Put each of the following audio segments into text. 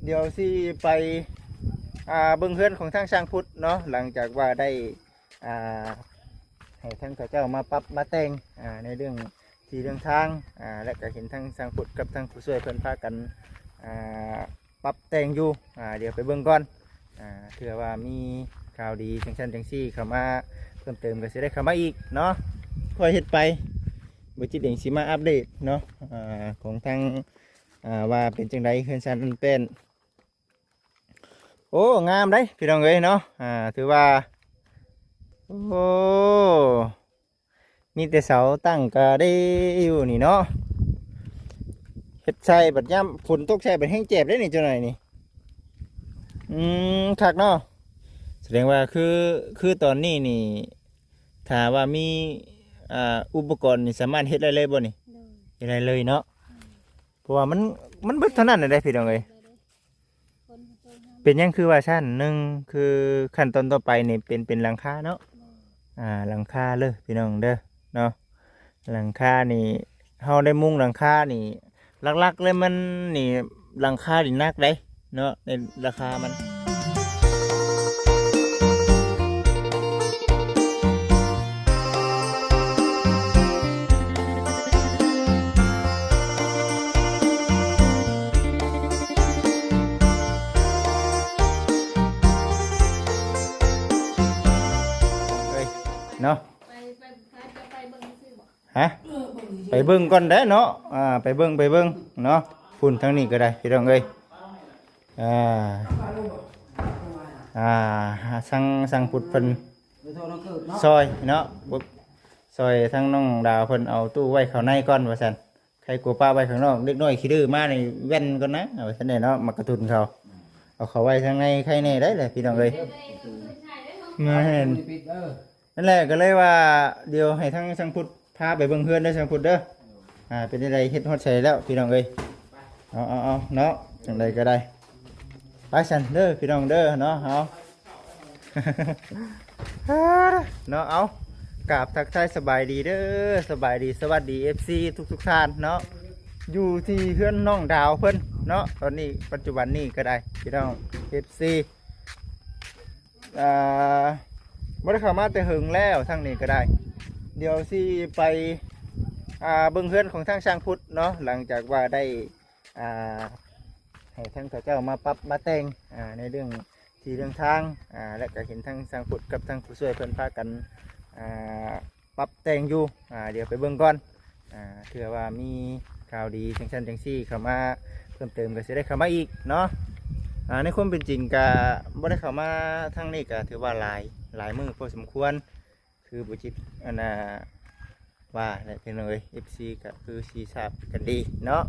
เดี๋ยวสิไปเบิ่งเฮือนของทางช่างพุทธเนาะหลังจากว่าได้อ่าให้ทั้งเขาเจ้ามาปรับมาแต่งในเรื่องที่เรื่องทางและก็เห็นทั้งช่างพุทธกับทั้งผู้ช่วยเพิ่นพากันปรับแต่งอยู่เดี๋ยวไปเบิ่งก่อนเผื่อว่ามีข่าวดีจังซั่นจังซี่เข้ามาเพิ่มเติมก็สิได้เข้ามาอีกเนาะค่อยเฮ็ดไปบ่จิตเองสิมาอัปเดตเนาะของทางว่าเป็นจังไดเฮือนซั่นมันเป็นโอ้งามได้พี่น้องเอ้ยเนาะถือว่าโอ้มีแต่เสาตั้งก็ได้อยู่นี่เนาะเฮ็ดใส่บัดย่ำฝนตกใส่บัดแห้งเจ็บได้นี่จังไหนนี่คักเนาะแสดงว่าคือตอนนี้นี่ถ้าว่ามีอุปกรณ์นี่สามารถเฮ็ดได้เลยบ่นี่เฮ็ดได้เลยเนาะเพราะว่ามันเบิดเท่านั้นน่ะได้พี่น้องเอ้ยเป็นยังคือว่าชั้นหนึ่งคือขั้นตอนต่อไปนี่เป็นหลังคาเนาะหลังคาเลยพี่น้องเด้อเนาะหลังคานี่เฮาได้มุงหลังคานี่หลักๆเลยมันนี่หลังคานี่หนักได้เนาะในราคามันเนาะฮะไปเบิ่งก่อนได้เนาะไปเบิ่งเนาะพุ่นทางนี้ก็ได้พี่น้องเอ้ยสั่งพุดเพิ่นซอยเนาะซอยทั้งน้องดาวเพิ่นเอาตู้ไว้ข้างในก่อนว่าซั่นใครกลัวป้าไว้ข้างนอกเด็กน้อยขี้ดื้อมาในแว่นก่อนนะว่าซั่นเนาะมากระตุ้นเขาเอาเขาไว้ข้างในใครแน่ได้เลยพี่น้องเอ้ยมาเห็นนั่นแหละก็เลยว่าเดี๋ยวให้ทั้งช่างพุทธพาไปเบิ่งเฮือนได้ช่างพุทธเด้อเป็นอะไรเฮ็ดฮอดใส่แล้วพี่น้องเอ้ยเอาเนาะจังใดก็ได้ไปสั่นเด้อพี่น้องเด้อเนาะเอา เนาะเอากราบทักทายสบายดีเด้อสบายดีสวัสดี FC ทุกท่านเนาะอยู่ที่เฮือนน้องดาวเพิ่นเนาะตอนนี้ปัจจุบันนี้ก็ได้พี่น้อง FC บ่ได้เข้ามาแต่หึงแล้วทางนี้ก็ได้เดี๋ยวสิไปเบิ่งเฮือนของทางช่างพุทธเนาะหลังจากว่าได้ให้ทั้งเขาเจ้ามาปรับมาแต่งในเรื่องที่เรื่องทางและก็เห็นทั้งช่างพุทธกับทั้งผู้ช่วยเพิ่นพากันปรับแต่งอยู่เดี๋ยวไปเบิ่งก่อนเผื่อว่ามีข่าวดีจังซั่นจังซี่เข้ามาเพิ่มเติมก็สิได้เข้ามาอีกเนาะในความเป็นจริงก็บ่ได้เข้ามาทางนี้ก็ถือว่าหลายมือพอสมควรคือบุจิตว่าเป็นเลย FC ก็คือซีทราบกันดีเนาะ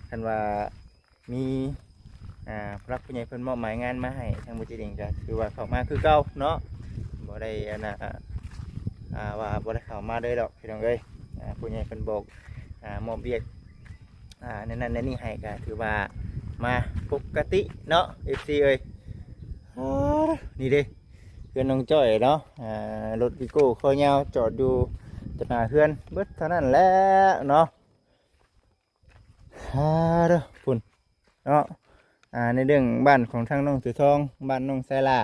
คันว่ามีพระผู้ใหญ่เพิ่นมอบหมายงานมาให้ทางบุจิตเองก็คือว่าเข้ามาคือเก่าเนาะบ่ได้ว่าบ่ได้เข้ามาได้ดอกพี่น้องเอ้ยผู้ใหญ่เพิ่นบอกมอบเวียกนั่นนี่ให้ก็ถือว่ามาปกติเนาะ FC เอ้ยนี่เด้เพื่อนน้องจ้อยเนาะรถวิโก้ข้อยาวจอดอยู่ตรงหน้าเพื่อนเบิดเท่านั้นแหละเนาะเด้อพุ่นเนาะในเรื่องบ้านของทางน้องถือทองบ้านน้องไซล่า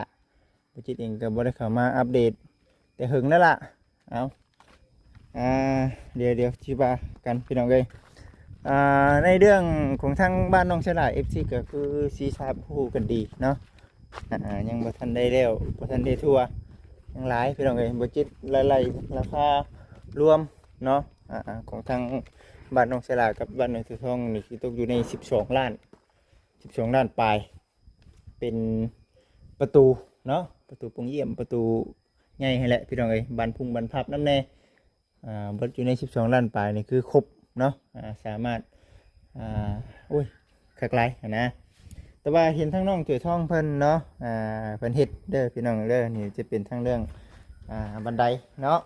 ปุจิตเองก็บ่ได้เข้ามาอัปเดตแต่หึงนั่นล่ะเอาเดี๋ยวที่ว่ากันพี่น้องเอ้ยในเรื่องของทางบ้านน้องไซล่า FC ก็คือซีทราบฮู้กันดีเนาะยังบ่ทันได้แล้วบ่ทันได้ทั่วยังหลายพี่น้องเอ้ยบ่จิตหลายๆราคารวมเนาะของทางบ้านน้องไซล่ากับบ้านน้องถือทองนี่คือตกอยู่ใน12 ล้านปลายเป็นประตูเนาะประตูปงเยี่ยมประตูใหญ่ให้แหละพี่น้องเอ้ยบานพุ่งบานพับน้ำแน่เบิดอยู่ใน12 ล้านปลายนี่คือครบเนาะสามารถอุ้ยคักหลายนะแต่ว่าเห็นทั้งน้องถือทองเพิ่นเนาะเพิ่นเฮ็ดเด้อพี่น้องเด้อนี่จะเป็นทั้งเรื่องบันไดเนาะ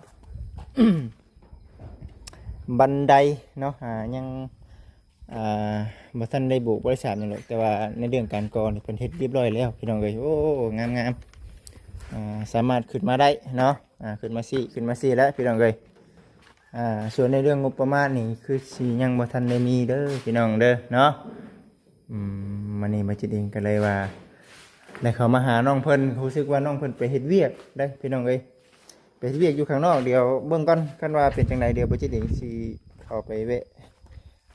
บันไดเนาะยังบ่ทันได้บุกบริษัทอย่างหรอกแต่ว่าในเรื่องการก่อนี่เพิ่นเฮ็ดเรียบร้อยแล้วพี่น้องเอ้ยโอ้งามสามารถขึ้นมาได้เนาะขึ้นมาสี่แล้วพี่น้องเอ้ยส่วนในเรื่องงบประมาณนี่คือสิยังบ่ทันได้มีเด้อพี่น้องเด้อเนาะ มันนี่มาจิตเองก็เลยว่าได้เขามาหาน้องเพิ่นรู้สึกว่าน้องเพิ่นไปเฮ็ดเวียกได้พี่น้องเอ้ยไปเฮ็ดเวียกอยู่ข้างนอกเดี๋ยวเบื้องก่อนกันว่าเป็นจังไดเดี๋ยวมาจิตเองสิเข้าไปแวะ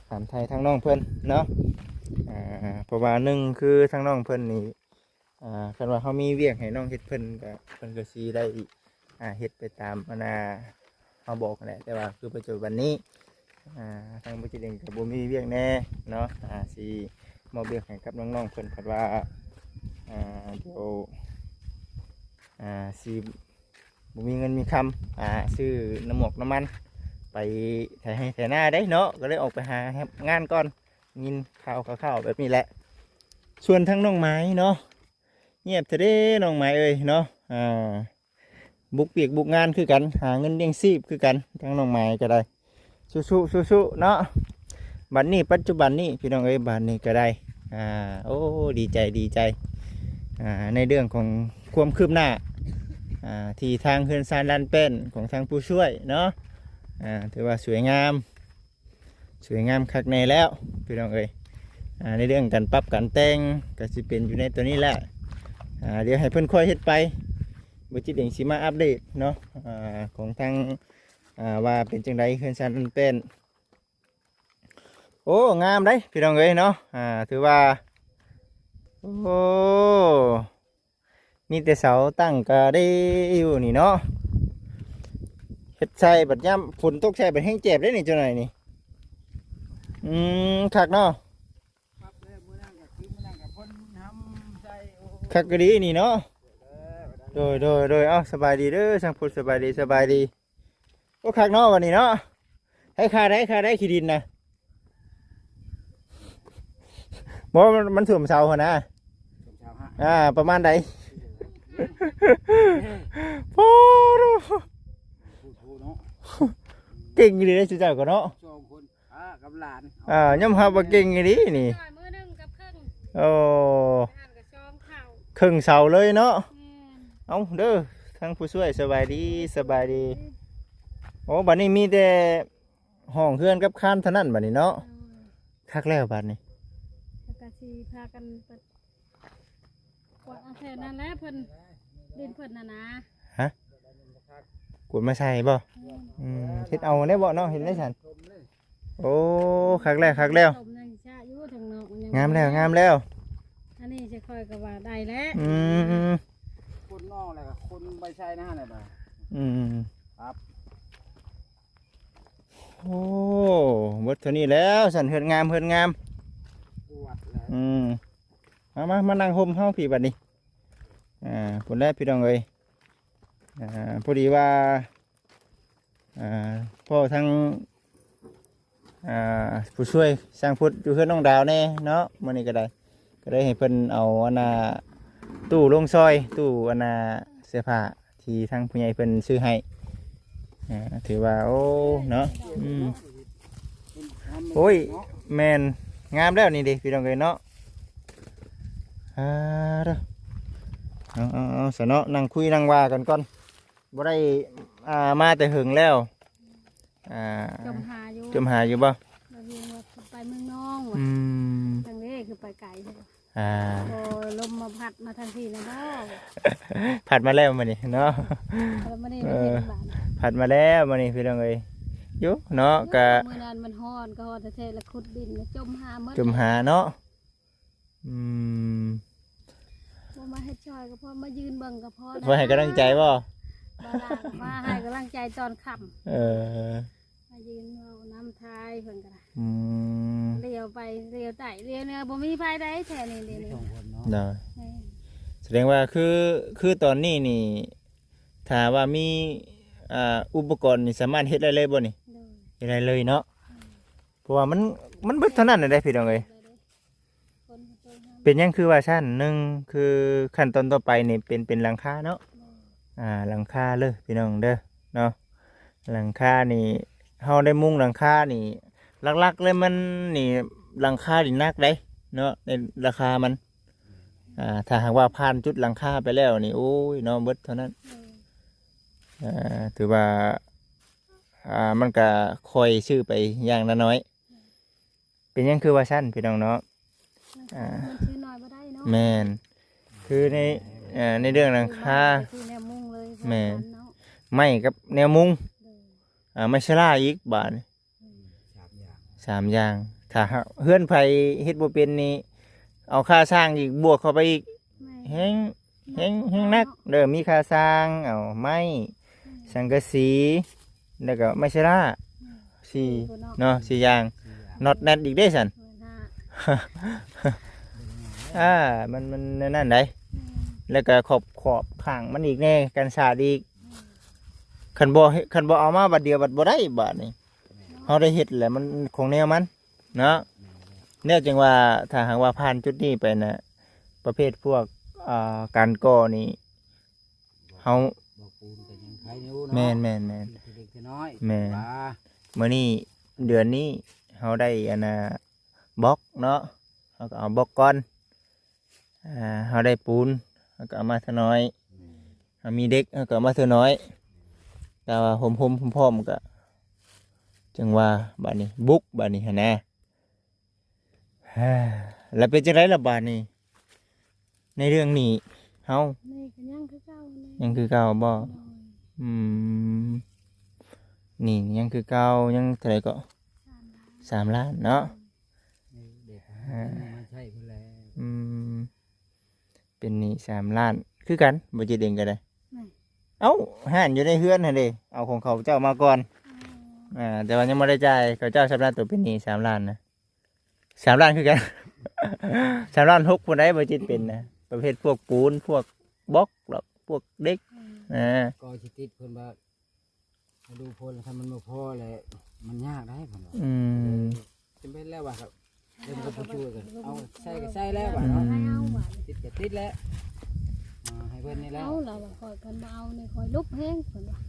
ถามไทยทางน้องเพิ่นเนาะเพราะว่าหนึ่งคือทางน้องเพิ่นนี่คันว่าเขามีเวียกให้น้องเฮ็ดเพิ่นก็สิได้เฮ็ดไปตามเขาบอกนั่นแหละแต่ว่าคือปัจจุบันนี้ทางบุจิเองกับบุมีเวียกแน่เนาะสีมอบเวียกให้กับน้องๆเพิ่นคัดว่าเดี๋ยวสีบุมีเงินมีคำซื้อน้ำหมกน้ำมันไปถ่ายให้ถ่ายหน้าได้เนาะก็เลยออกไปหางานก่อนยินข่าวแบบนี้แหละส่วนทั้งน้องไม้เนาะเงียบเถอะเด้น้องไม้เอ้ยเนาะบุกเปียกบุกงานคือกันหาเงินเลี้ยงชีพคือกันทั้งน้องไม้ก็ได้สู้เนาะบัดนี้ปัจจุบันนี้พี่น้องเอ้ยบัดนี้ก็ได้โอ้ดีใจในเรื่องของความคืบหน้าที่ทางเฮือนซานดันเป็นของทางผู้ช่วยเนาะถือว่าสวยงามคักในแล้วพี่น้องเอ้ยในเรื่องการปรับการแต่งก็สิเป็นอยู่ในตัวนี้แหละเดี๋ยวให้เพิ่นค่อยเฮ็ดไปบุจิตเองสิมาอัปเดตเนาะของทางว่าเป็นจังไดเฮือนซานดันเป็นโอ้งามได้พี่น้องเอ้ยเนาะถือว่าโอ้มีแต่เสาตั้งก็ได้อยู่นี่เนาะเฮ็ดใส่บัดย่ำฝนตกใส่บัดแห้งเจ็บได้นี่จังไหนนี่คักเนาะคักก็ดีนี่เนาะโดยสบายดีเด้อช่างพูดสบายดีโอ้คักเนาะวันนี้เนาะให้ค่าได้ขี้ดินนะบ่มันถ่วมเสาเหรอนะประมาณใดโอ้ดูเก่งเลยนะเจ้าก็เนาะกับหลานย่ำหาว่าเก่งดีนี่โอ้ครึ่งเสาเลยเนาะเอาเด้อทั้งผู้ช่วยสบายดีโอ้บัดนี้มีแต่ห้องเฮือนกับคานเท่านั้นบัดนี้เนาะคักแล้วบัดนี้ก็สิพากันกวาดเอาแถวนั้นแหละเพิ่นดินเพิ่นน่ะนะฮะกวดมาใส่บ่เฮ็ดเอาได้บ่เนาะเห็นได้ฉันโอ้คักแล้วงามแล้วอันนี้จะค่อยก็ว่าได้แล้วคนนอกแหละคนไม่ใช่นะเนี่ยครับโอ้หมดเท่านี้แล้วสันเฮือนงามปวดแล้วมานั่งห่มเฮาพี่บัดนี้ผลแรกพี่น้องเอ้ยพอดีว่าพ่อทั้งผู้ช่วยสร้างพุทธอยู่เพื่อนน้องดาวแน่เนาะมื้อนี้ก็ได้ให้เพิ่นเอาตู้ลงซอยตู้เสื้อผ้าที่ทั้งผู้ใหญ่เพิ่นซื้อให้ถือว่าโอ้เนาะโอ้ยแมนงามแล้วนี่ดิพี่น้องเอ้ยเนาะเด้อเอาสนอนั่งคุยนั่งว่ากันก่อนบ่ได้มาแต่หึงแล้วจมหาอยู่บ่ไปเมืองน้องทางนี้คือไปไกลใช่ป่ะลมมาพัดมาทันทีนะเนาะผัดมาแล้วมันนี่เนาะผัดมาแล้วมันนี่พี่น้องเอ้ยยุเนาะกะเมื่อนั้นมันฮ้อนก็ฮ้อนแท้ๆแล้วขุดดินจมหาเนาะมาให้ช่วยก็พอมายืนเบิ่งก็พอมาให้กำลังใจบ่มาให้กำลังใจตอนค่ำมายืนเอาน้ำทายเพิ่นก็ได้เลี้ยวไปเลี้ยวไต่เลี้ยวเนี่ยบ่มีไฟได้แท้นี่ได้แสดงว่าคือตอนนี้นี่ถ้าว่ามีอุปกรณ์นี่สามารถเฮ็ดได้เลยบ่นี่เฮ็ดได้เลยเนาะเพราะว่ามันเบิดเท่านั้นได้พี่น้องเอ้ยเป็นยังคือว่าชั้นหนึ่งคือขั้นตอนต่อไปนี่เป็นหลังคาเนาะหลังคาเลยพี่น้องเด้อเนาะหลังคานี่เฮาได้มุงหลังคานี่หลักๆเลยมันนี่หลังคาดินักได้เนาะในราคามันถ้าหากว่าผ่านจุดหลังคาไปแล้วนี่โอ้ยเนาะเบิดเท่านั้นถือว่ามันก็คอยชื่อไปอย่างน้อยเป็นยังคือว่าชั้นพี่น้องเนาะ มันชื่อน้อยบ่ได้เนาะ แม่นคือในเรื่องหลังคา คือแนวมุงเลย แม่ เนาะ ไม้กับแนวมุงไม่ใช่ล่าอีกบาทนี่ สามอย่าง 3 อย่างถ้าเฮือนไผเฮ็ดบ่เป็นนี่เอาค่าสร้างอีกบวกเข้าไปอีก แม่ แฮงนักเด้อมีค่าสร้างเอาไม้สังกะสีแล้วก็ไม่ใช่ล่า4เนาะ4อย่างน็อตแนทอีกเด้ซั่น มันนั่นได้แล้วก็ขอบข้างมันอีกแน่กันสาดอีกคันบ่เอามาบัดเดียวบัดบ่ได้บาดนี่เฮาได้เฮ็ดแหละมันของแนวมันเนาะแนวจังว่าถ้าหากว่าผ่านจุดนี้ไปน่ะประเภทพวกการก่อนี่เฮา บ่ปูนก็ยังใครอยู่เนาะ แม่น เล็กๆน้อย แม่น ว่า มื้อนี้เดือนนี้เฮาได้อันน่ะบล็อกเนาะเฮาก็เอาบล็อกก่อนเฮาได้ปูนเฮาก็เอามาเท่าน้อยเฮามีเด็กเฮาก็เอามาเท่าน้อยแต่ว่าผมพร้อมก็จังว่าบัดนี้บุกบัดนี้หั่นแหละแล้วเป็นจังไดล่ะบัดนี้ในเรื่องนี้เฮา นี่ก็ยังคือเก่าเลย ยังคือเก่าบ่อืมนี่ยังคือเก่ายังเท่าไหร่ก็3 ล้านเนาะ เด็กมันใช่เพิ่นแล้ว อืมเป็นหนี่3 ล้านคือกันบ่จิตเองก็ได้เอ้าห่านอยู่ในเฮือนหั่นเด้เอาของเขาเจ้ามาก่อนแต่ว่ายังบ่ได้จ่ายเขาเจ้าชำระตัวเป็นหนี้3 ล้านนะ3 ล้านคือกัน 3 ล้าน6พุ่นได้บ่จิตเป็นนะประเภทพวกปูนพวกบล็อกหรอกพวกเด็ก ก็สิติดเพิ่นว่ามาดูพลถ้ามันบ่พอเลยมันยากได้เพิ่นว่า อืม จำเป็นแล้วว่าครับเดี๋ยวมันก็ผู้ช่วยกันเอาใส่ก็ใส่แล้วว่า เอา เนาะ ให้เอาบาด ติดก็ติดแล้วให้เพิ่นนี่แล้ว เอาแล้วว่าคอยกันบ่เอานี่คอยลุบแห้งเพิ่นว่า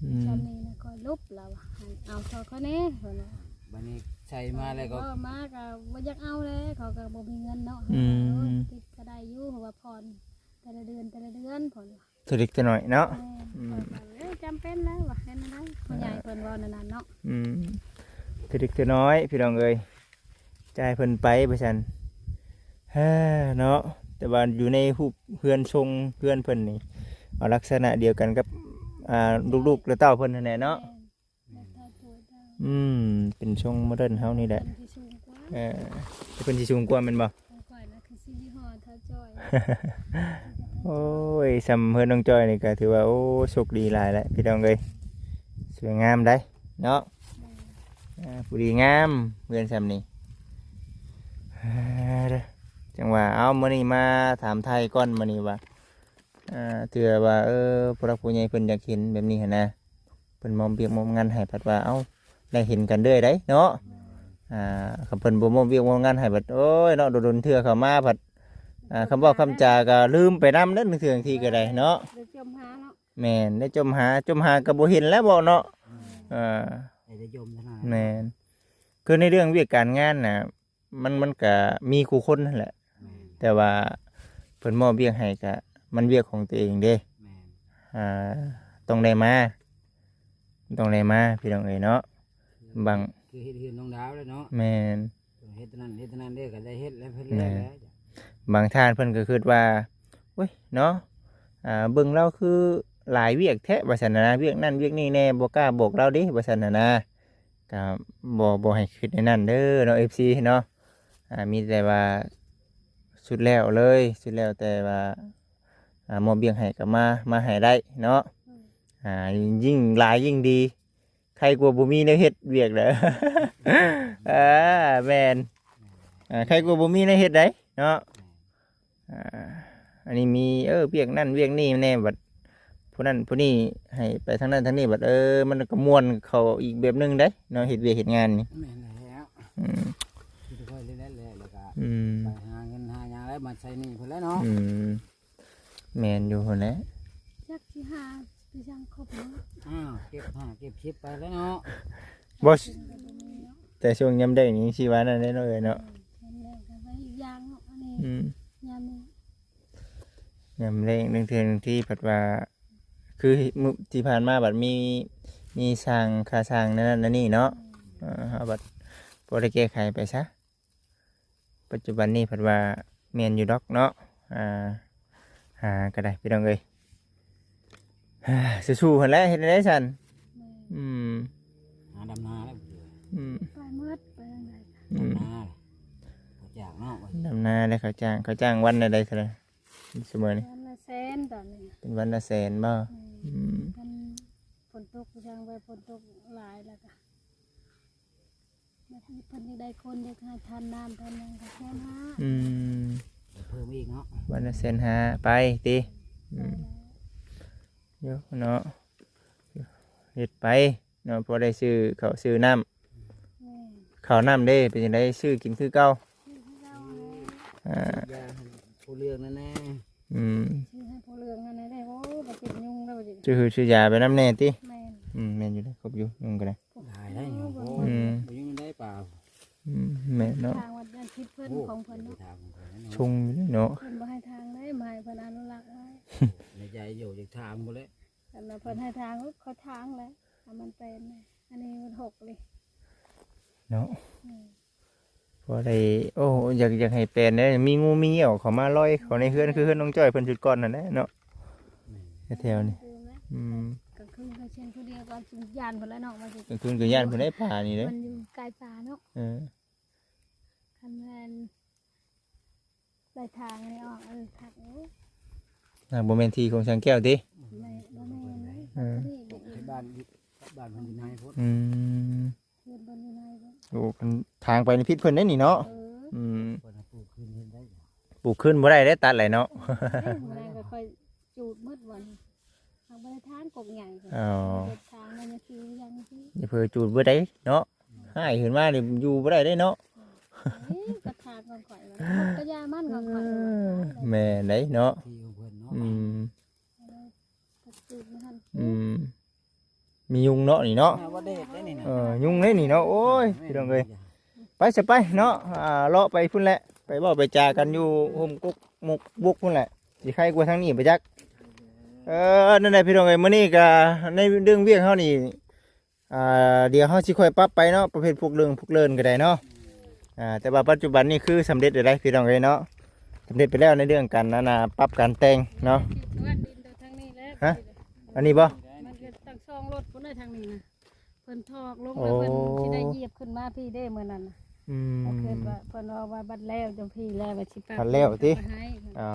อืม ชั้นนี้นะคอยลุบแล้วว่าให้เอาคอยเขาแน่เพิ่นว่า บัดนี้ใส่มาแล้วก็ มาก็บ่อยากเอาเลยเขาก็บ่มีเงินเนาะติดก็ได้อยู่เพราะว่าผ่อนแต่ละเดือนผ่อนว่า ตัวเล็กตัวน้อยเนาะ จำเป็นแล้วว่าเห็นได้ผู้ใหญ่เพิ่นเว้านานๆเนาะ อืมตัวเล็กตัวน้อยพี่น้องเอ้ยจ่ายเพิ่นไปว่าซั่นเนาะแต่ว่าอยู่ในรูปเฮือนทรงเฮือนเพิ่นนี่เอาลักษณะเดียวกันกับลูกๆและเต้าเพิ่นนั่นแหละเนาะเป็นทรงโมเดิร์นเฮานี่แหละเพิ่นสิสูงกว่าแม่นบ่ ข่อยนะคือสิยี่ห้อเท่าจ้อย โอ้ยสำเพิ่นน้องจอยนี่ก็ถือว่าโอ้โชคดีหลายแล้วพี่น้องเอ้ยสวยงามได้เนาะผู้ดีงามเพื่อนซำนี่จังว่าเอามื้อนี้มาถามไทยก่อนมื้อนี้ว่าเถื่อว่าผู้รักผู้ใหญ่เพิ่นอยากเห็นแบบนี้หั่นนะเพิ่นมอมเบียกมอมงานให้ผัดว่าเอ้าได้เห็นกันเด้อได้เนาะคันเพิ่นบ่มอมเบียกมอมงานให้ผัดโอ้ยเนาะโดนๆเทื่อเข้ามาผัดคำบอกคำจาก็ลืมไปนำเด้อนึกถึงทีก็ได้เนาะ เดี๋ยวจมหาเนาะ แม่นได้จมหาก็บ่เห็นแล้วบ่เนาะไอ้จะยมเท่านั้น แม่นคือในเรื่องเวียกการงานน่ะมันก็มีคู่คนนั่นแหละแต่ว่าเพิ่นมอบเวียกให้ก็มันเวียกของตัวเองเด้ แม่น ต้องได้มาพี่น้องเอ้ยเนาะบาง คือเฮ็ดเฮือนน้องดาวเลยเนาะ แม่น เฮ็ดเท่านั้นเด้อก็ได้เฮ็ดแล้วเพิ่นแล้ว บางท่านเพิ่นก็คิดว่าโอ้ยเนาะเบิ่งเราคือหลายเวียกแท้ว่าซั่นนะเวียกนั่นเวียกนี้แน่บ่กล้าบอกเราเด้ว่าซั่นนะก็บ่ให้คิดในนั้นเด้อเนาะ FC เนาะมีแต่ว่าสุดแล้วแต่ว่ามอบเบี้ยงให้ก็มาให้ได้เนาะยิ่งหลายยิ่งดีใครกลัวบ่มีแนวเฮ็ดเวียกเด้อ แม่นใครกลัวบ่มีแนวเฮ็ดได้เนาะอันนี้มีเวียกนั่นเวียกนี่แน่บัดผู้นั้นผู้นี้ให้ไปทางนั้นทางนี้บัดมันก็ม่วนเข้าอีกแบบนึงได้เนาะเฮ็ดเวียกเฮ็ดงานนี่ แม่นแล้วคือค่อยเล่นแล้วแล้วก็ไปหาเงินหาหยังแล้วมาใช้หนี้เพิ่นแล้วเนาะ แม่นอยู่พุ่นแหละ จักสิหาไปจังครบเนาะ เก็บชิปไปแล้วเนาะ บ่แต่ช่วงยามได้นี่สิว่านั่นได้เนาะเอ้ยเนาะ แล้วก็ไปอีกอย่างเนาะอันนี้ยามนี้ ยามแรงนึงเทื่อนึงที่ผัดว่าคือมื้อที่ผ่านมาบัดมีสร้างค่าสร้างนั่นนี่เนาะบัดบ่ได้แก้ไขไปซะไป ปัจจุบันนี้เพิ่นว่าแม่นอยู่ดอกเนาะหาก็ได้พี่น้องเอ้ยสู้ๆหั่นแหละเฮ็ดได้ซั่นอืม หาดำนาแล้ว ไปเมื่อไปทางไหน ดำนาเขาจ้างเนาะ ดำนาได้เขาจ้างวันละใดเท่าไหร่เสมอนี่ วันละแสนตอนนี้ เป็นวันละแสนบ่อืม มันฝนตกช่างไปฝนตกหลายแล้วก็เพิ่นยังได้คนอยากให้ทานน้ำทานยังก็แค่ห้า อืม เพิ่มอีกเนาะ วันละแสนห้าไปติเยอะเนาะเฮ็ดไปเนาะพอได้ซื้อข้าวซื้อน้ำข้าวน้ำเด้เป็นจังไดซื้อกินคือเก่าอ่า ยาผู้เรื่องนั่นแน่ อืม ชื่อให้ผู้เรืองนั่นได้โอ้บ่ติดยุงแล้วบ่ติด ซื้อยาไปน้ำแน่ติ แม่น แม่นอยู่ได้ครบอยู่นุ่งก็ได้ ได้ได้โอ้โหบ่ยุ่งได้เปล่า แม่นเนาะ ทางวัดยันทิพย์เพิ่นของเพิ่นเนาะ ทางของเขาเนาะ ชงอยู่เนาะ เพิ่นบ่ให้ทางได้มาให้เพิ่นอนุรักษ์ไว้ ในใจอยู่จากทางบ่เลย แต่ละเพิ่นให้ทางเขาทางแล้วถ้ามันเป็นเลยอันนี้มันหกเลย เนาะพอได้โอ้อยากให้เป็นเด้มีงูมีเหี่ยวเขามาลอยเขาในเฮือนคือเฮือนน้องจ้อยเพิ่นจุดก่อนนั่นแหละเนาะแถวๆนี้ คือไหม กลางคืนเขาเช่นผู้เดียวก่อนสิยานเพิ่นแล้วเนาะมาสิ กลางคืนก็ย่านเพิ่นได้ป่านี่เด้ มันอยู่ไกลป่าเนาะ เออ คันแม่นได้ทางนี่ออกทักโอ้ ทางบ่แม่นที่ของช่างแก้วติ ไม่บ่แม่นเลย นี่เด็ก บ้านบ้านมันอยู่ไหนพุ่น อืม เพื่อนบนอยู่ไหนบ่ โอ้มันทางไปในพิษเพิ่นได้นี่เนาะ อืม เพิ่นปลูกขึ้นเฮ็ดได้ ปลูกขึ้นบ่ได้ได้ตัดไหลเนาะ มื้อนั้นก็ค่อยจูดมืดวันทางบ่ได้ทางกกใหญ่ค่ะ อ๋อ เฮ็ดทางมันจะคือยังที่ อย่าเพิ่นจูดบ่ได้เนาะหายขึ้นมานี่อยู่บ่ได้เด้เนาะ กระทางของข่อยว่าก็ยามันของข่อย แม่นได้เนาะ ที่ของเพิ่นเนาะ อืม ก็จูดมาหั่น มียุงเนาะนี่เนาะ ว่าเด็ดได้นี่นะ ยุงนี่เนาะโอ้ยพี่น้องเอ้ยไปซะไปเนาะเลาะไปพุ่นแหละไปเว้าไปจากันอยู่ห่มกุกมุกบุกพุ่นแหละสิใครกว่าทางนี้ไปจักนั่นแหละพี่น้องเอ้ยมื้อนี้ก็ในเรื่องเวียงเฮานี่เดี๋ยวเฮาสิค่อยปรับไปเนาะประเภทพวกเรื่องพวกเลินก็ได้เนาะแต่ว่าปัจจุบันนี่คือสำเร็จได้พี่น้องเอ้ยเนาะสำเร็จไปแล้วในเรื่องการปรับการแต่งเนาะ ว่าดินเดินทางนี้แล้ว ฮะ อันนี้บ่ มันก็ตั้งช่องรถพุ่นได้ทางนี้นะเพิ่นทอกลงแล้วเพิ่นสิได้เหยียบขึ้นมาพี่ได้มื้อนั้นน่ะ ถ้าเกิดว่าเพิ่นเอาว่าบัดแล้วจังพี่แล้วว่าสิป้า บัดแล้วติ ให้ อ๋อ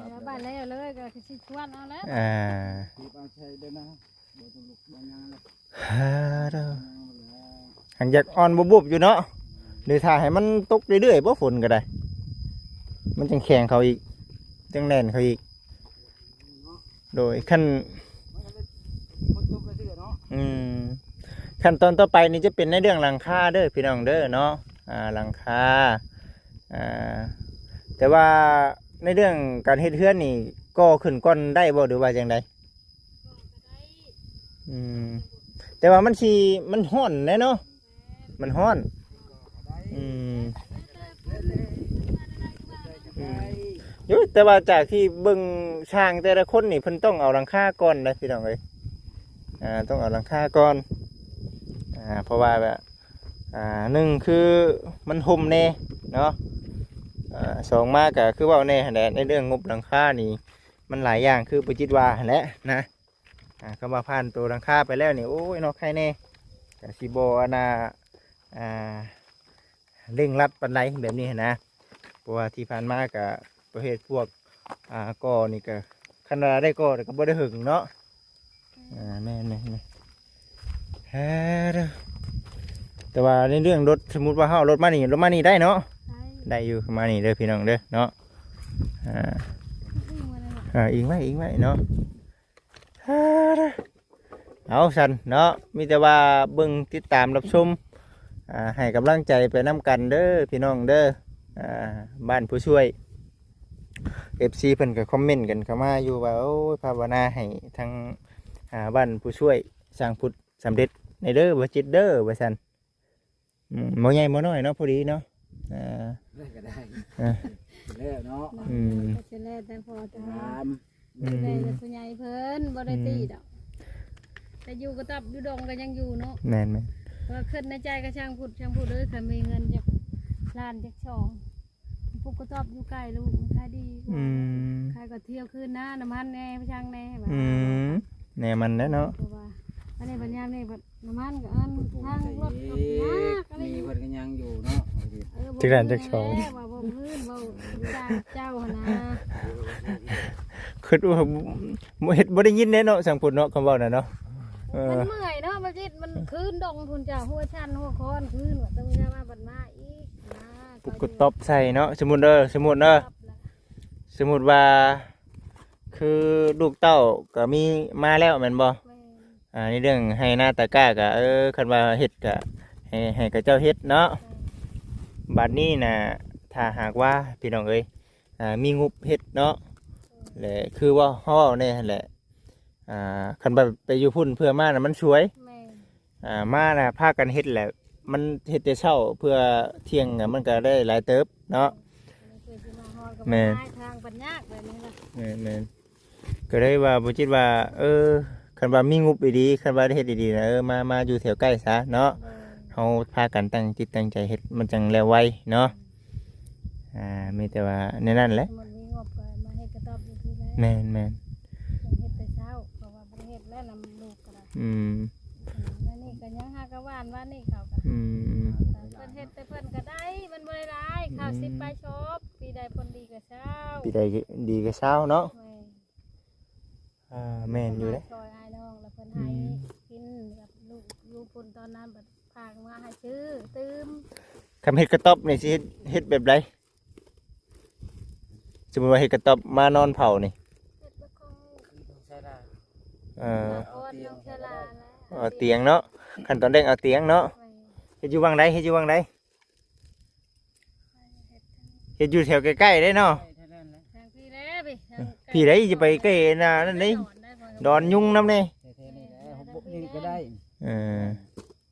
แล้วบัดแล้วเลยก็สิชวนเอาแล้ว ที่บ้านใช้ได้นะบ่ต้องลุกบ่งานเลย หันอยากอ่อนบุบๆอยู่เนาะหรือถ้าให้มันตกเรื่อยๆบ่ฝนก็ได้ มันจังแข็งเขาอีกจังแน่นเขาอีก โดยขั้น มันจบไปเรื่อยเนาะ ขั้นตอนต่อไปนี่จะเป็นในเรื่องหลังคาเด้อพี่น้องเด้อเนาะหลังคาแต่ว่าในเรื่องการเฮ็ดเฮือนนี่ก็ขึ้นก้อนได้บ่หรือว่าจังไดแต่ว่ามันฮ้อนแน่เนาะมันฮ้อนยุแต่ว่าจากที่เบิ่งช่างแต่ละคนนี่เพิ่นต้องเอาหลังคาก่อนนะพี่น้องเอ้ยต้องเอาหลังคาก่อนเพราะว่าแบบหนึ่งคือมันห่มแน่เนาะสองมากก็คือว่าแน่แหละในเรื่องงบหลังคานี่มันหลายอย่างคือปุจิตว่าแหละนะก็มาผ่านตัวหลังคาไปแล้วนี่โอ้ยเนาะใครแน่แต่สิโบเร่งรัดปันไดแบบนี้นะเพราะว่าที่ผ่านมากับประเภทพวกก่อนี่ก็ขนาดได้ก่อแต่ก็บ่ได้หึงเนาะแม่แต่ว่าในเรื่องรถสมมติว่าเฮารถมานี่ได้เนาะได้อยู่มานี่เด้อพี่น้องเด้อเนาะอิงไว้เนาะเอาสันเนาะมีแต่ว่าเบิ่งติดตามรับชมให้กำลังใจไปน้ำกันเด้อพี่น้องเด้อบ้านผู้ช่วย FC เพิ่นก็คอมเมนต์กันเข้ามาอยู่ว่าโอ้ยภาวนาให้ทางบ้านผู้ช่วยสร้างพุทธสำเร็จในเด้อบ่จิตเด้อว่าซั่นบ่ใหญ่บ่น้อยเนาะพอดีเนาะได้ก็ได้แล้วเนาะก็สิแล้วแต่พอจะ ตาม ได้แต่ผู้ใหญ่เพิ่นบ่ได้ตีดอกแต่อยู่ก็ตับอยู่ดงก็ยังอยู่เนาะ แม่น ว่าขึ้นในใจก็ช่างพูดเด้อถ้ามีเงินจะ ร้านจักช่องพวกก็ตอบอยู่ใกล้ลูกขายดีกว่าขายก็เที่ยวคืนนะน้ำมันแน่พช่างแน่แบบ แหน่มันแล้วเนาะ อันนี้ปัญญาเนี่ยแบบน้ำมันก็อันทางรถก็ยากอะไร มีเพิ่นก็ยังอยู่เนาะ จักรานจักช่อง ว่าบ่พื้นบ่เจ้าหั่นนะ คือว่าบ่เฮ็ดบ่ได้ยินแน่เนาะสังพุ่นเนาะคำเว้าน่ะเนาะ มันเมื่อยเนาะมันจิตมันคืนดงพุ่นจ้าหัวชันหัวคอนคืนว่าต้องจะมาบัดมาอีกนะ ปุ๊กก็ตบใส่เนาะสมมุติสมมุติว่าคือลูกเต้าก็มีมาแล้วแม่นบ่ในเรื่องให้หน้าตะกร้าก็คันว่าเฮ็ดก็ให้กับเจ้าเฮ็ดเนาะบัดนี้น่ะถ้าหากว่าพี่น้องเอ้ยมีงบเฮ็ดเนาะแหละคือว่าเฮาเว้าแน่หั่นแหละคันว่าไปอยู่พุ่นเพื่อมาน่ะมันสวยมาน่ะพากันเฮ็ดแหละมันเฮ็ดแต่เช้าเพื่อเที่ยงน่ะมันก็ได้หลายเติบเนาะแม่ทางปัญญาแบบนี้ล่ะ แม่ก็ได้ว่าบ่คิดว่าคันว่ามีงบดีๆคันว่าได้เฮ็ดดีๆนะมาอยู่แถวใกล้ซะเนาะเฮาพากันตั้งจิตตั้งใจเฮ็ดมันจังแล้วไวเนาะมีแต่ว่าในนั้นแหละ มันมีงบก็มาเฮ็ดกระต๊อบอยู่ที่แล้ว แม่น เฮ็ดแต่เช้าเพราะว่าบ่ได้เฮ็ดแล้วนำลูกก็ได้ แล้วนี่ก็ยังหากะว่านว่านี่เขาก็เพิ่นเฮ็ดแต่เพิ่นก็ได้มันบ่ได้หลายข้าว10ปลายชอบปีใดผลดีก็เช้า ปีใดดีก็เช้าเนาะแม่นอยู่เด้ ซอยอ้ายน้องแล้วเพิ่นให้กินกับลูกอยู่พุ่นตอนนั้นบัดพากมาให้ซื้อตืม คำเฮ็ดกระต๊อบนี่สิเฮ็ดแบบใดสมมุติว่าเฮ็ดกระต๊อบมานอนเผานี่ เฮ็ดบ่คง ใช่ได้ โอนน้องชลาแล้ว เอาเตียงเนาะขั้นตอนแรกเอาเตียงเนาะเฮ็ดอยู่วังใดเฮ็ดอยู่วังใดเฮ็ดอยู่แถวใกล้ๆได้เนาะ ทางพี่แล้วพี่ทาง พี่ได้จะไปใกล้น่ะนั่นนี่ดอนยุงนำนี่ แท้ๆนี่แหละบุกนี่ก็ได้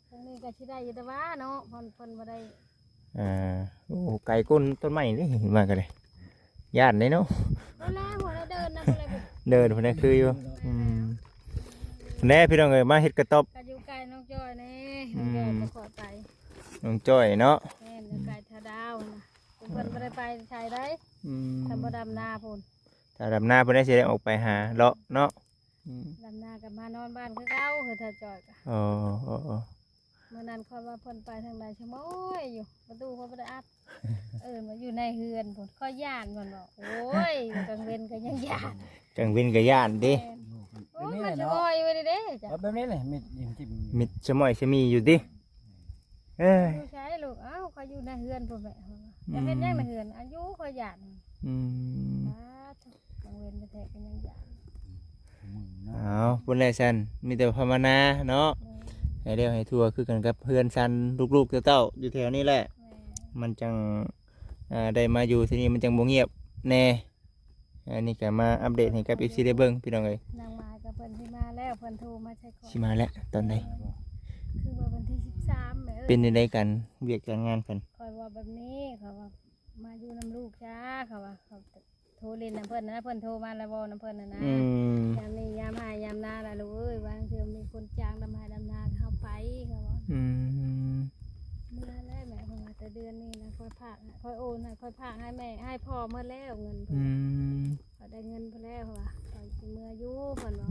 ทางนี้ก็สิได้อยู่แต่ว่าเนาะเพิ่นบ่ได้ โอ้ไก่ก้นต้นไม้นี่มากันเลยย่านเลยเนาะ บ่แล้วบ่ได้เดินนะบ่ได้ เดินคนนี้คืออยู่แน่พี่น้องเอ้ยมาเฮ็ดกระต๊อบ ก็อยู่ไกลน้องจ้อยนี่น้องจ้อยบ่ขอไป น้องจ้อยเนาะ แม่นอยู่ไกลทาดาวนะเพิ่นบ่ได้ไปใช้ได้ทำบ่ดำนาพุ่น ถ้าดำหน้าเพิ่นได้สิได้ออกไปหาเลาะเนาะ ดำนากับมานอนบ้านคือเก่าคือถ้าจ้อยก็ อ๋อ เมื่อนั้นค่อยว่าเพิ่นไปทางใดชะโมยอยู่ประตูเพิ่นบ่ได้อัดมาอยู่ในเฮือนพุ่นค่อยย่านเพิ่นบอกโอ้ยกลางเว้นก็ยังย่าน จังวินก็ย่านเด้ โอ้ยมันชะโมยไว้เด้จ้ะ แบบนี้เลยมีจิ้ม มิดสมอยสมีอยู่ดิเอ้ย อยู่ใช้ลูกเอ้าค่อยอยู่ในเฮือนพุ่นแม่จะเฮ็ดหยังในเฮือนอายุค่อยย่านกลางเว้นแท้ๆก็ยังย่าน เอาพุ่นแลซันมีแต่ภาวนาเนาะให้เดียวให้ทั่วคือกันกับเพื่อนซันลูกๆเต้าๆอยู่แถวนี้แหละมันจังได้มาอยู่ที่นี่มันจังบ่เงียบแน่อันนี้ก็มาอัปเดตให้กับ FC ได้เบิ่งพี่น้องเอ้ย นางมากับเพิ่นที่มาแล้วเพิ่นโทรมาใช้ก่อน สิมาแล้วตอนใด คือว่าวันที่13แม่ เป็นจังไดกันเวียกการงานเพิ่น คอยว่าแบบนี้เขาว่ามาอยู่น้ำลูกจ้าเขาว่าเขาโทรเล่นน้ำเพิ่นนะเพิ่นโทรมาแล้วบอกน้ำเพิ่นนะยามนี้ยามหายามนาละลูกเอ้ยบางเทื่อมีคนจ้างดำหายดำนาเข้าไปเขาว่าเมื่อแล้วแม่เพิ่นว่าแต่เดือนนี้นะค่อยพากค่อยโอนให้ค่อยพากให้แม่ให้พ่อเมื่อแล้วเงินเพิ่นเขาได้เงินเพิ่นแล้วเขาว่าเขาสิเมื่ออยู่เพิ่นว่า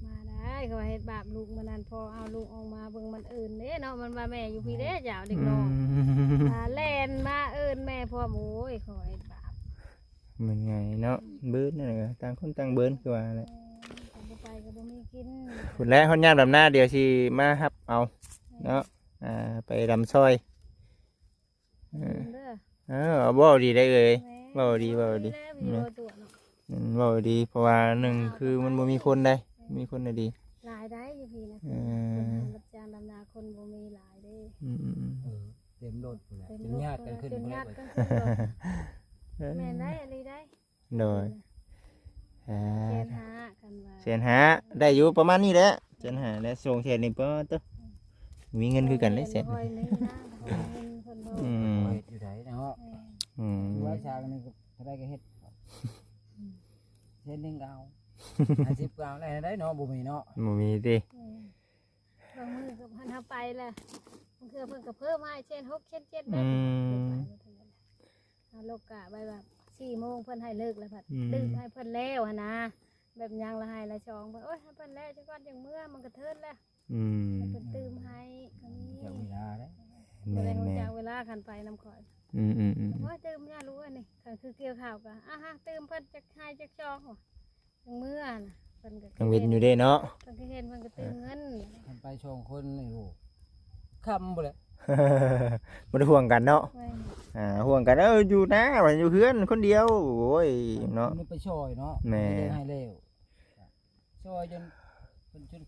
มาได้เขาว่าเฮ็ดบาปลูกมื้อนั้นพอเอาลูกออกมาเบิ่งมันอื่นเด้เนาะมันว่าแม่อยู่พี่เด้เจ้าเด็กน้องแล่นมาเอิ้นแม่พ่อโอ้ยขอเฮ็ดบาป มันไงเนาะเบิ้นนั่นแหละต่างคนต่างเบิ้นคือว่าแหละ บ่ไปก็บ่มีกิน พุ่นแล้วฮอดยามดำหน้าเดี๋ยวสิมารับเอาเนาะไปดำซอย เด้อ บ่ดีได้เอ่ย แม่ เว้าดี แล้วมีตัวเนาะ เว้าดีเพราะว่าหนึ่งคือมันบ่มีคนได้มีคนน่ะดี หลายได้อยู่พี่นะคนรับจ้างดำนาคนบ่มีหลายเด้ เต็มรถแหละจนญาติกันขึ้น จน บ่ ญา ได้ ติกันขึ้นแม่ได้อะไรได้ โดย เชียนหากันว่า เสียนหาได้อยู่ประมาณนี้แหละเสียนหาและส่งเสียนนี่เพิ่นตมีเงินคือกันเลยเสียน คอยนี่นะคอยเงินคนบ่ เฮ็ดอยู่ไดเนาะว่าชางนี่ก็ได้ก็เฮ็ดเฮ็ดนึงเอา50ก็เอาได้เนาะบ่มีเนาะ บ่มีติ บางมื้อก็พันเฮาไปแหละ บางเทื่อเพิ่นก็เพิ่มให้เช่น6เช่น7แบบ อืม เอาโลกกะไปแบบ4 โมงเพิ่นให้เลิกแล้วผัด อืม ดื่มให้เพิ่นแล้วหั่นนะแบบยังละให้ละชองเพิ่นโอ๊ยให้เพิ่นแล้วจังก่อนจังเมื่อมันก็เทินแล้ว อืม ให้เพิ่นตื่มให้ก็มี จากเวลาได้ แม่ บ่ได้ น รู้ แม่ จั น กเวลาคันไปนำข่อย อืมอืมอืม โอ้ยตื่มย่ารู้อันนี้คันคือเกี่ยวข้าวก็ฮะตื่มเพิ่นจักให้จักชองว่ะจังเมื่อน่ะเพิ่นก็ ยังเว้นอยู่เด้เนาะ เพิ่นก็เห็นเพิ่นก็ตื่มเงิน ทำไปชงคนนี่โอ้คำบ่เลย บ่ได้ห่วงกันเนาะ ไว้ ห่วงกันอยู่นะว่าอยู่เฮือนคนเดียวโอ้ยเนาะ มันไปช่อยเนาะ แม่ ไม่ได้ให้เร็วช่อยจน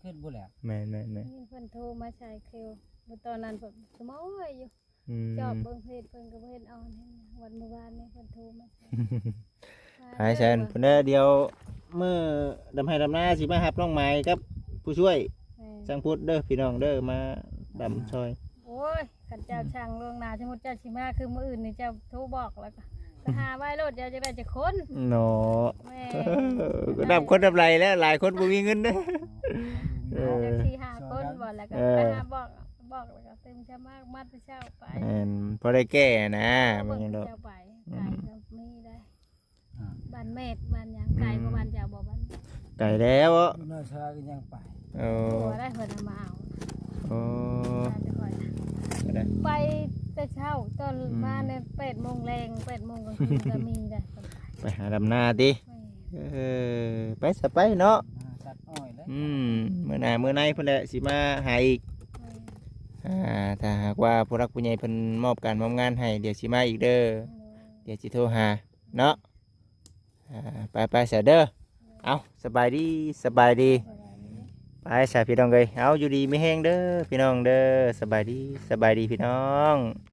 ขึ้นบ่แล้ว แม่นแม่นแม่น เพิ่นโทรมาใช้เคลบ่ตอนนั้นเพิ่นสมอยอยู่ อืม จอบเบิ่งเพจเพิ่นก็บ่เห็นเอาเห็นวันเมื่อวานนี้เพิ่นโทรมาใช้ หายแซนเพิ่นเด้อเดี๋ยวมื้อดำให้ดำหน้าสิมารับน้องไม้กับผู้ช่วยสังพุทธเด้อพี่น้องเด้อมาดำซอย โอ้ยขันเจ้าช่างล่วงหน้าสมมุติเจ้าสิมาคือมื้ออื่นนี่เจ้าโทรบอกแล้วก็ไปหาไว้โลดเจ้าจะได้จักคน เนาะ แม่ ก็ดำคนดำไรแล้วหลายคนบ่มีเงินเด้อ เออ จักสี่ห้าคนบ่แล้วก็ เออ ไปหาบอกแล้วก็เต็มจะมากมัดไปเช้าไป พอได้แก้นะ เอา มัน เบิ่ง ยังดอก เจ้าไปไก่ก็มีได้บ้านเมดบ้านหยังไก่บ่บ้านเจ้าบ่บ้าน ไก่แล้วอ่ะ อยู่หน้าชาก็ยังไป โอ้ ตัวได้เพิ่นเอามาเอา โอ้ บ้านจะคอยไปแต่เช้าตอนมาเนี่ย8 โมงแรง8 โมงกลางคืนก็มีได้เพิ่นไป ไปหาดำหน้าติ แม่ ไปสะไปเนาะ ตัดอ้อยเลย มื้อหน้ามื้อในเพิ่นแหละสิมาหาอีก แม่ ถ้าหากว่าผู้รักผู้ใหญ่เพิ่นมอบการมอบงานให้เดี๋ยวสิมาอีกเด้อเดี๋ยวสิโทรหาเนาะไปๆซะเด้อเอาสบายดีสบายดี ไปสาพี่น้องเอ้ยเอาอยู่ดีไม่แห้งเด้อพี่น้องเด้อสบายดีพี่น้อง